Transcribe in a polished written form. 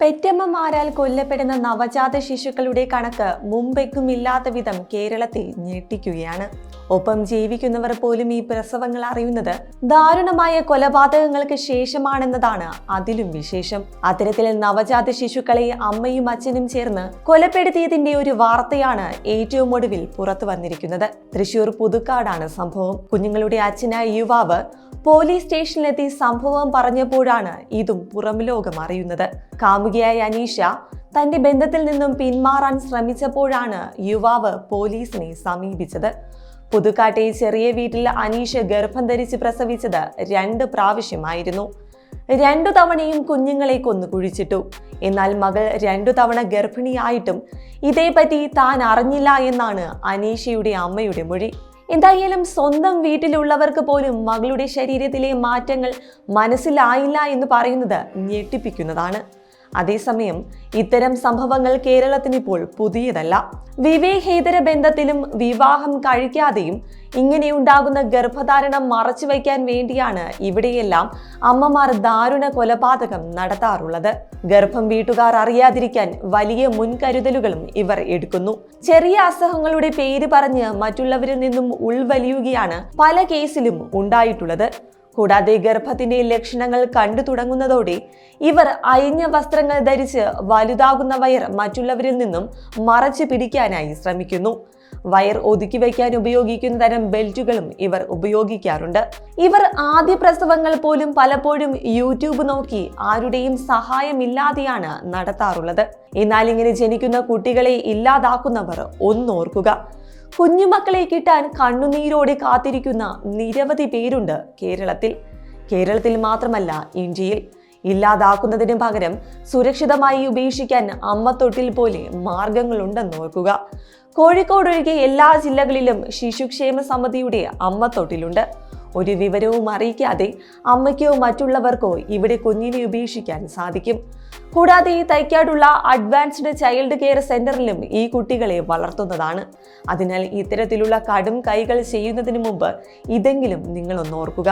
പെറ്റമ്മമാരാൽ കൊല്ലപ്പെടുന്ന നവജാത ശിശുക്കളുടെ കണക്ക് മുമ്പെക്കുമില്ലാത്ത വിധം കേരളത്തിൽ ഞെട്ടിക്കുകയാണ്. ഒപ്പം ജീവിക്കുന്നവർ പോലും ഈ പ്രസവങ്ങൾ അറിയുന്നത് ദാരുണമായ കൊലപാതകങ്ങൾക്ക് ശേഷമാണെന്നതാണ് അതിലും വിശേഷം. അത്തരത്തിൽ നവജാത ശിശുക്കളെ അമ്മയും അച്ഛനും ചേർന്ന് കൊലപ്പെടുത്തിയതിന്റെ ഒരു വാർത്തയാണ് ഏറ്റവും ഒടുവിൽ പുറത്തു വന്നിരിക്കുന്നത്. തൃശൂർ പുതുക്കാടാണ് സംഭവം. കുഞ്ഞുങ്ങളുടെ അച്ഛനായ യുവാവ് പോലീസ് സ്റ്റേഷനിലെത്തി സംഭവം പറഞ്ഞപ്പോഴാണ് ഇതും പുറം ലോകം അറിയുന്നത്. കാമുകിയായ അനീഷ തന്റെ ബന്ധത്തിൽ നിന്നും പിന്മാറാൻ ശ്രമിച്ചപ്പോഴാണ് യുവാവ് പോലീസിനെ സമീപിച്ചത്. പുതുക്കാട്ടെ ചെറിയ വീട്ടിൽ അനീഷ ഗർഭം ധരിച്ച് പ്രസവിച്ചത് 2 പ്രാവശ്യമായിരുന്നു. 2 തവണയും കുഞ്ഞുങ്ങളെ കൊന്നു കുഴിച്ചിട്ടു. എന്നാൽ മകൾ 2 തവണ ഗർഭിണിയായിട്ടും ഇതേപറ്റി താൻ അറിഞ്ഞില്ല എന്നാണ് അനീഷയുടെ അമ്മയുടെ മൊഴി. എന്തായാലും സ്വന്തം വീട്ടിലുള്ളവർക്ക് പോലും മകളുടെ ശരീരത്തിലെ മാറ്റങ്ങൾ മനസ്സിലായില്ല എന്ന് പറയുന്നത് ഞെട്ടിപ്പിക്കുന്നതാണ്. അതേസമയം ഇത്തരം സംഭവങ്ങൾ കേരളത്തിനിപ്പോൾ പുതിയതല്ല. വിവേകേതര ബന്ധത്തിലും വിവാഹം കഴിക്കാതെയും ഇങ്ങനെയുണ്ടാകുന്ന ഗർഭധാരണം മറച്ചുവെക്കാൻ വേണ്ടിയാണ് ഇവിടെയെല്ലാം അമ്മമാർ ദാരുണ കൊലപാതകം നടത്താറുള്ളത്. ഗർഭം വീട്ടുകാർ അറിയാതിരിക്കാൻ വലിയ മുൻകരുതലുകളും ഇവർ എടുക്കുന്നു. ചെറിയ അസുഖങ്ങളുടെ പേര് പറഞ്ഞ് മറ്റുള്ളവരിൽ നിന്നും ഉൾവലിയുകയാണ് പല കേസിലും ഉണ്ടായിട്ടുള്ളത്. കൂടാതെ ഗർഭത്തിന്റെ ലക്ഷണങ്ങൾ കണ്ടു തുടങ്ങുന്നതോടെ ഇവർ അയഞ്ഞ വസ്ത്രങ്ങൾ ധരിച്ച് വലുതാകുന്ന വയർ മറ്റുള്ളവരിൽ നിന്നും മറച്ചു പിടിക്കാനായി ശ്രമിക്കുന്നു. വയർ ഒതുക്കി വയ്ക്കാൻ ഉപയോഗിക്കുന്ന തരം ബെൽറ്റുകളും ഇവർ ഉപയോഗിക്കാറുണ്ട്. ഇവർ ആദ്യ പ്രസവങ്ങൾ പോലും പലപ്പോഴും യൂട്യൂബ് നോക്കി ആരുടെയും സഹായമില്ലാതെയാണ് നടത്താറുള്ളത്. എന്നാൽ ഇങ്ങനെ ജനിക്കുന്ന കുട്ടികളെ ഇല്ലാതാക്കുന്നവർ ഒന്നോർക്കുക, കുഞ്ഞുമക്കളെ കിട്ടാൻ കണ്ണുനീരോടെ കാത്തിരിക്കുന്ന നിരവധി പേരുണ്ട് കേരളത്തിൽ മാത്രമല്ല ഇന്ത്യയിൽ. ഇല്ലാതാക്കുന്നതിന് പകരം സുരക്ഷിതമായി ഉപേക്ഷിക്കാൻ അമ്മത്തൊട്ടിൽ പോലെ മാർഗങ്ങളുണ്ടെന്ന് ഓർക്കുക. കോഴിക്കോട് ഒഴികെ എല്ലാ ജില്ലകളിലും ശിശുക്ഷേമ സമിതിയുടെ അമ്മത്തൊട്ടിലുണ്ട്. ഒരു വിവരവും അറിയിക്കാതെ അമ്മയ്ക്കോ മറ്റുള്ളവർക്കോ ഇവിടെ കുഞ്ഞിനെ ഉപേക്ഷിക്കാൻ സാധിക്കും. കൂടാതെ തൈക്കാടുള്ള അഡ്വാൻസ്ഡ് ചൈൽഡ് കെയർ സെന്ററിലും ഈ കുട്ടികളെ വളർത്തുന്നതാണ്. അതിനാൽ ഇത്തരത്തിലുള്ള കടും കൈകൾ ചെയ്യുന്നതിന് മുമ്പ് ഇതെങ്കിലും നിങ്ങളൊന്ന് ഓർക്കുക.